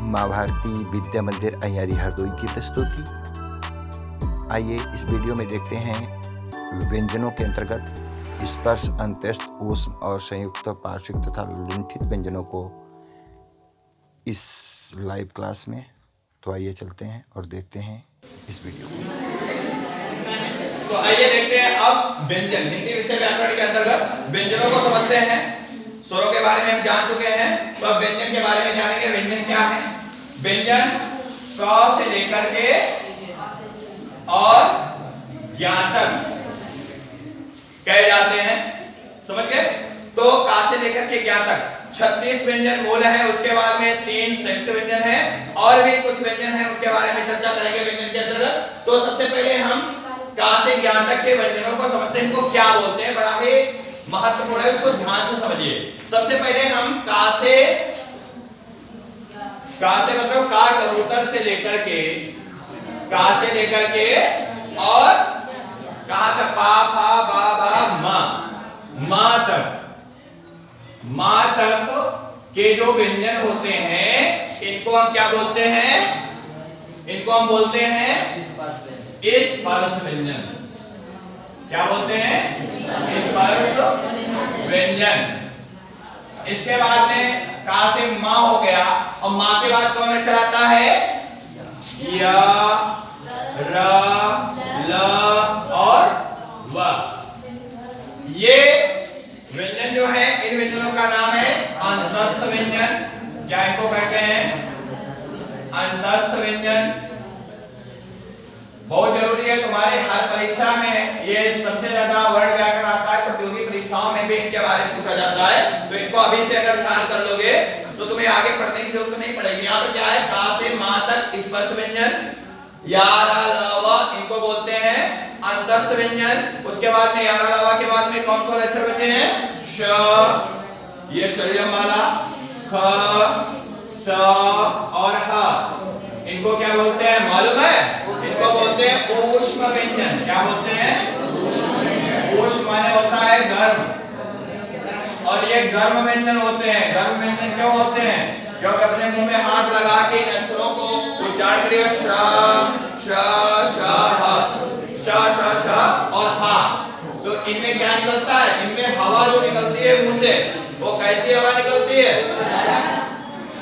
माँ भारती विद्या मंदिर अयारी हरदोई की प्रस्तुति। आइए इस वीडियो में देखते हैं व्यंजनों के अंतर्गत स्पर्श, अंत्यस्थ, ऊष्म और संयुक्त, पार्श्विक तथा लुंठित व्यंजनों को इस लाइव क्लास में। तो आइए चलते हैं और देखते हैं इस वीडियो को। तो आइए देखते हैं अब व्यंजन। हिंदी विषय व्याकरण के अंतर्गत व्यंजनों को समझते हैं। स्वरों के बारे में हम जान चुके हैं, तो अब व्यंजन के बारे में जानेंगे। व्यंजन क्या है? व्यंजन क से लेकर के और ज्ञान तक कहे जाते हैं। समझ गए? तो का से लेकर के ज्ञान तक 36 व्यंजन मूल है, उसके बाद में 3 संयुक्त व्यंजन है और भी कुछ व्यंजन है, उनके बारे में चर्चा करेंगे व्यंजन के अंतर्गत। तो सबसे पहले हम का से ज्ञान तक के व्यंजनों को समझते हैं। इनको क्या बोलते हैं, बड़ा ही महत्वपूर्ण है, उसको ध्यान से समझिए। सबसे पहले हम का से मतलब का कबूतर से लेकर के, का से लेकर के और कहां तक? पा फा बा भा मा तक के जो व्यंजन होते हैं, इनको हम क्या बोलते हैं? इनको हम बोलते हैं स्पर्श व्यंजन। क्या बोलते हैं? स्पर्श व्यंजन। इसके बाद में का से मां हो गया, और मां के बाद कौन अक्षर आता है? या, र, ल और व। ये व्यंजन जो है, इन व्यंजनों का नाम है अंतस्थ व्यंजन। क्या इनको कहते हैं? अंतस्थ व्यंजन। बहुत जरूरी है तुम्हारे हर परीक्षा में, ये सबसे ज्यादा वर्ड व्याकरण आता है, प्रतियोगी परीक्षाओं में भी इनके बारे में पूछा जाता है। तो इनको अभी से अगर ध्यान कर लोगे तो तुम्हें आगे पढ़ने की जरूरत नहीं पड़ेगी। यहाँ पर क्या है? का से मां तक स्पर्श व्यंजन, या, रा, ल, व, इनको बोलते हैं अंतस्थ व्यंजन। उसके बाद में या, रा, ल, व के बाद में कौन कौन अक्षर बचे हैं? श, ये शलयम वाला, ख, स और ह, इनको क्या बोलते हैं मालूम है? इनको बोलते हैं ऊष्म व्यंजन। क्या बोलते हैं? ऊष्म माने होता है गर्म, और ये गर्म व्यंजन होते हैं। गर्म व्यंजन क्यों होते हैं? क्योंकि अपने मुंह में हाथ लगा के इन अक्षरों को उच्चारण करिए। श, श, श, ह, श, श, श और हा। तो इनमें क्या निकलता है? इनमें हवा जो निकलती है मुंह से, वो कैसी हवा निकलती है?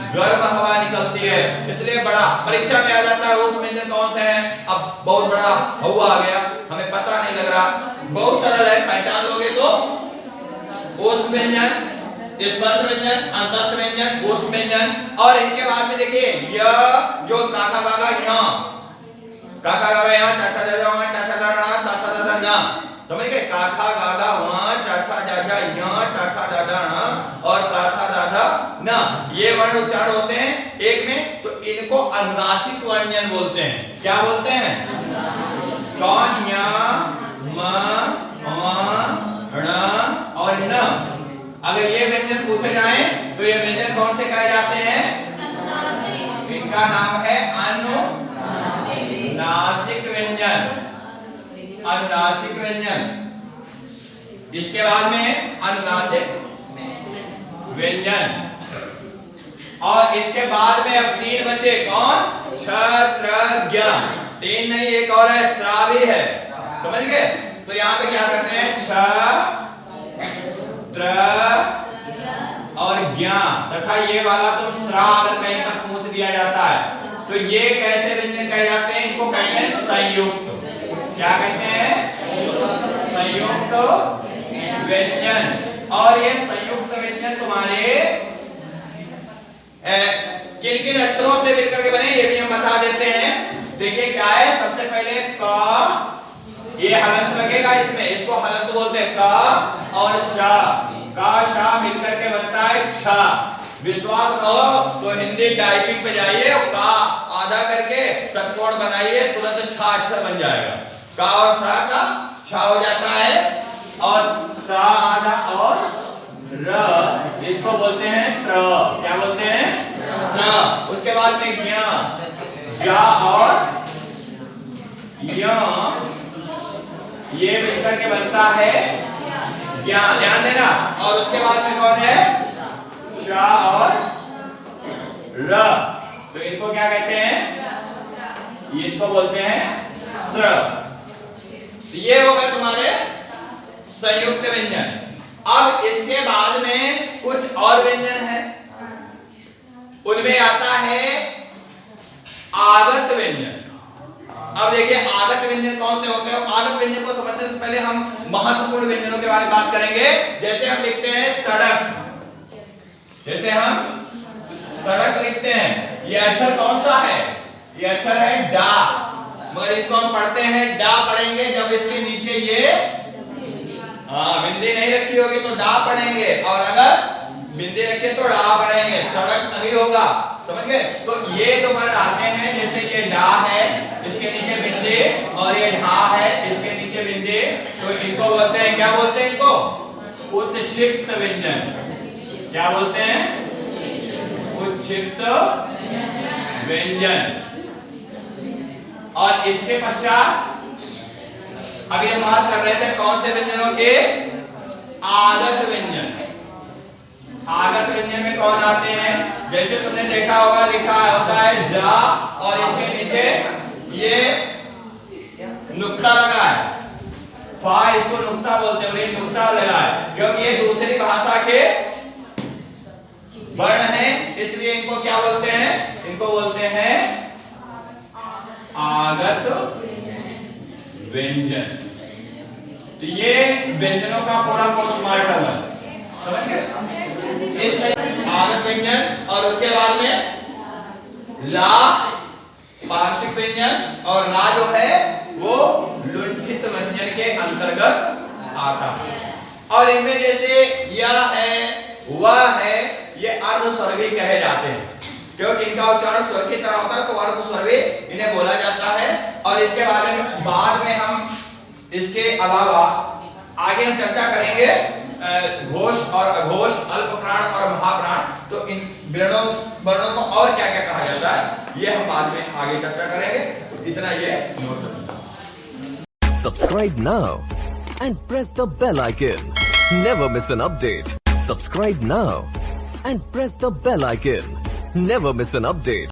गर्म हवा निकलती है। इसलिए बड़ा परीक्षा में आ जाता है ऊष्म व्यंजन कौन से हैं। अब बहुत बड़ा हवा आ गया, हमें पता नहीं लग रहा, बहुत सरल है, पहचान लोगे तो। ऊष्म व्यंजन, स्पर्श व्यंजन, अंतस्थ व्यंजन, ऊष्म व्यंजन। और इनके बाद में देखिए य जो काका गागा य, काका गागा य, चाचा जाजा व, टाटा डाडा, ताता दादा न। समझ गए? काका गागा व, चाचा जाजा य, टाटा डाडा न और ताता दादा न, ये वर्ण उच्चारण होते हैं एक में। तो इनको अनुनासिक व्यंजन बोलते हैं। क्या बोलते हैं? कौन? य, म, ण और न। अगर ये व्यंजन पूछे जाए तो ये व्यंजन कौन से कहे जाते हैं? इनका नाम है अनुनासिक व्यंजन। अनुनासिक व्यंजन। इसके बाद में अनुनासिक व्यंजन, और इसके बाद में अब 3 बचे। कौन? छ, त्र, ज्ञ। 3 नहीं, एक और है, श्रा भी है। समझ गए? तो यहाँ पे क्या करते हैं? छ, त्र और ज्ञ तथा ये वाला तो श्रा अगर कहीं पर पूछ दिया जाता है तो ये कैसे व्यंजन कहे जाते हैं? इनको कहते हैं संयुक्त। क्या कहते हैं? संयुक्त व्यंजन। और ये संयुक्त व्यंजन तुम्हारे किन किन अक्षरों से मिलकर के बने, ये भी हम बता देते हैं। देखिए क्या है? सबसे पहले क, ये हलंत लगेगा इसमें, इसको हलंत बोलते हैं। क और श, का शा मिलकर के बनता है छ। विश्वास न हो तो हिंदी टाइपिंग पे जाइए, का आधा करके षटकोण बनाइए, तुरंत छ अक्षर बन जाएगा। का और सा का छ हो जाता है, और ता आधा और र, इसको बोलते हैं त्र। क्या बोलते हैं? त्र। उसके बाद में ज्ञ, जा और य, ये मिलकर के बनता है ज्ञान। ध्यान देना। और उसके बाद में कौन है? शा और र। तो इनको क्या कहते हैं? इनको बोलते हैं स्वर। तो ये हो गए तुम्हारे संयुक्त व्यंजन। अब इसके बाद में कुछ और व्यंजन है, उनमें आता है आगत व्यंजन। अब देखिए आगत व्यंजन कौन से होते हैं। आगत व्यंजन को समझने से पहले हम महत्वपूर्ण व्यंजनों के बारे में बात करेंगे। जैसे हम लिखते हैं सड़क, जैसे हम सड़क लिखते हैं, ये अक्षर कौन सा है? ये अक्षर है डा, मगर इसको हम पढ़ते हैं डा पढ़ेंगे जब इसके नीचे ये बिंदी नहीं रखी होगी तो डा पढ़ेंगे, और अगर बिंदी रखे तो डा पढ़ेंगे, सड़क तभी होगा। समझ गए? तो ये जो वर्ड आते हैं, जैसे ये डा है, इसके नीचे बिंदी, और ये ढा है, इसके नीचे बिंदी, तो इनको बोलते हैं, क्या बोलते हैं इनको? उत्क्षिप्त व्यंजन। क्या बोलते हैं? उत्क्षिप्त व्यंजन। और इसके पश्चात अब ये बात कर रहे थे कौन से व्यंजनों के? आगत व्यंजन। आगत व्यंजन में कौन आते हैं? जैसे तुमने देखा होगा लिखा होता है जा, और इसके नीचे ये नुक्ता लगा है, फा इसको नुक्ता बोलते हैं, और ये नुक्ता लगा है क्योंकि ये दूसरी भाषा के वर्ण हैं, इसलिए इनको क्या बोलते हैं? इनको बोलते हैं आगत व्यंजन। तो ये व्यंजनों का पूरा पोस्टमार्टम है, समझ गए? इस आगत व्यंजन, और उसके बाद में ला पार्श्विक व्यंजन, और ला जो है वो लुंठित व्यंजन के अंतर्गत आता है। और इनमें जैसे यह है, वह है, ये अर्धस्वर्वी कहे जाते हैं क्योंकि इनका उच्चारण स्वर की तरह होता है, तो अर्धस्वर्वी इन्हें बोला जाता है। और इसके बारे में बाद में हम इसके अलावा आगे हम चर्चा करेंगे घोष और अघोष, अल्प प्राण और महाप्राण, तो इन वर्णों को और क्या क्या कहा जाता है ये हम बाद में आगे चर्चा करेंगे। इतना ये नोट करें। Subscribe now and press the bell icon. Never miss an update. Subscribe now and press the bell icon. Never miss an update.